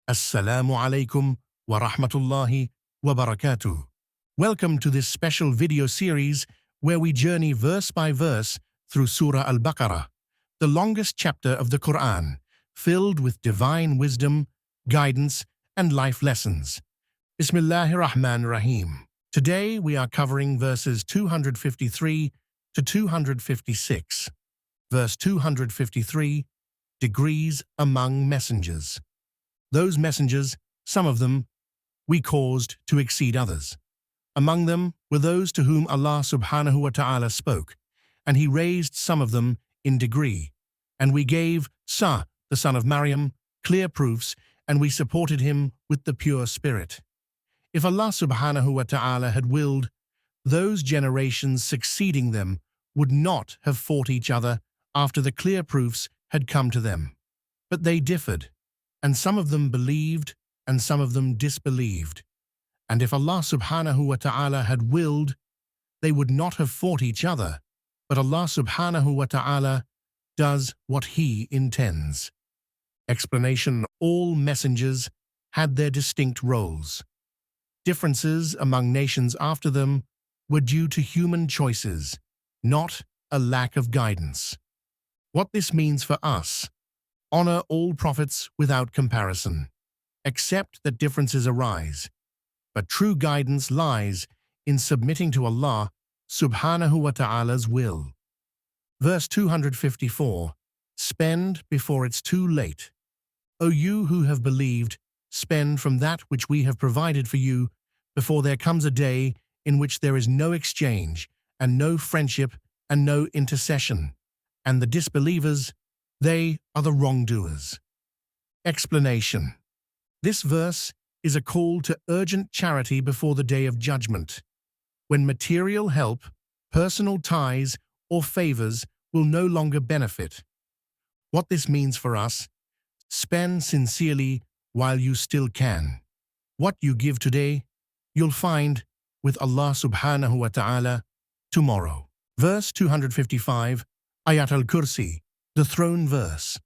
Assalamu alaikum wa rahmatullahi wa barakatuh. Welcome to this special video series where we journey verse by verse through Surah Al-Baqarah, the longest chapter of the Qur'an, filled with divine wisdom, guidance, and life lessons. Bismillahir Rahmanir Rahim. Today we are covering verses 253 to 256. Verse 253, Degrees among messengers. Those messengers, some of them, we caused to exceed others. Among them were those to whom Allah subhanahu wa ta'ala spoke, and He raised some of them in degree. And we gave Sa, the son of Maryam, clear proofs, and we supported him with the pure spirit. If Allah subhanahu wa ta'ala had willed, those generations succeeding them would not have fought each other after the clear proofs had come to them. But they differed, and some of them believed, and some of them disbelieved. And if Allah subhanahu wa ta'ala had willed, they would not have fought each other, but Allah subhanahu wa ta'ala does what He intends. Explanation: all messengers had their distinct roles. Differences among nations after them were due to human choices, not a lack of guidance. What this means for us: honor all prophets without comparison. Accept that differences arise, but true guidance lies in submitting to Allah subhanahu wa ta'ala's will. Verse 254, Spend before it's too late. O you who have believed, spend from that which we have provided for you before there comes a day in which there is no exchange and no friendship and no intercession. And the disbelievers, they are the wrongdoers. Explanation: this verse is a call to urgent charity before the day of judgment, when material help, personal ties, or favors will no longer benefit. What this means for us: spend sincerely while you still can. What you give today, you'll find with Allah subhanahu wa ta'ala tomorrow. Verse 255, Ayat al-Kursi, the throne verse.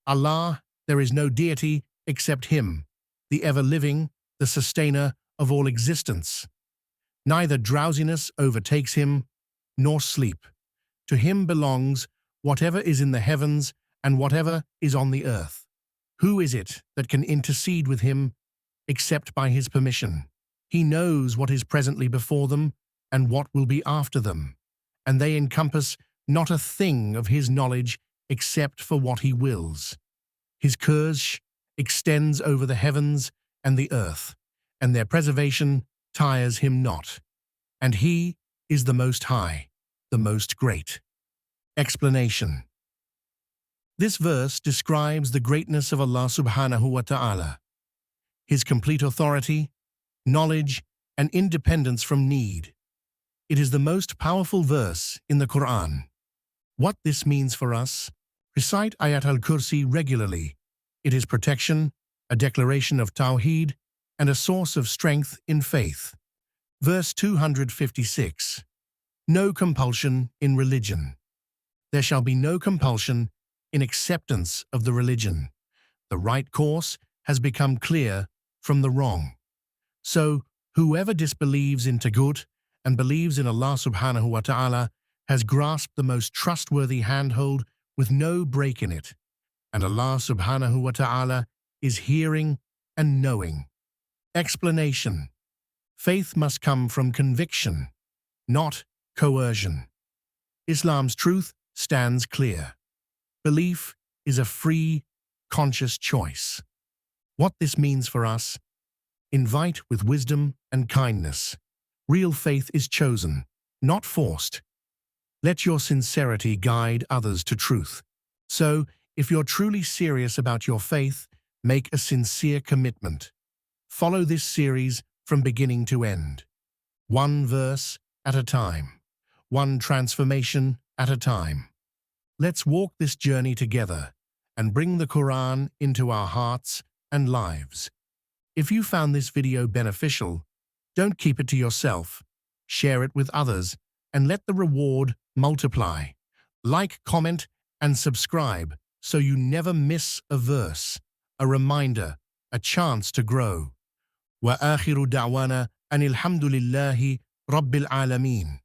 Allah, there is no deity except Him, the ever-living, the sustainer of all existence. Neither drowsiness overtakes Him, nor sleep. To Him belongs whatever is in the heavens and whatever is on the earth. Who is it that can intercede with Him except by His permission? He knows what is presently before them and what will be after them, and they encompass not a thing of His knowledge except for what He wills. His kursh extends over the heavens and the earth, and their preservation tires Him not. And He is the Most High, the Most Great. Explanation: this verse describes the greatness of Allah subhanahu wa ta'ala, His complete authority, knowledge, and independence from need. It is the most powerful verse in the Qur'an. What this means for us: recite Ayat al-Kursi regularly. It is protection, a declaration of Tawheed, and a source of strength in faith. Verse 256, No compulsion in religion. There shall be no compulsion in acceptance of the religion. The right course has become clear from the wrong. So, whoever disbelieves in Taghut and believes in Allah subhanahu wa ta'ala has grasped the most trustworthy handhold with no break in it. And Allah subhanahu wa ta'ala is hearing and knowing. Explanation: faith must come from conviction, not coercion. Islam's truth stands clear. Belief is a free, conscious choice. What this means for us: invite with wisdom and kindness. Real faith is chosen, not forced. Let your sincerity guide others to truth. So, if you're truly serious about your faith, make a sincere commitment. Follow this series from beginning to end. One verse at a time. One transformation at a time. Let's walk this journey together and bring the Quran into our hearts and lives. If you found this video beneficial, don't keep it to yourself. Share it with others and let the reward multiply. Like, comment, and subscribe so you never miss a verse. A reminder, a chance to grow. وآخر دعوانا أن الحمد لله رب العالمين.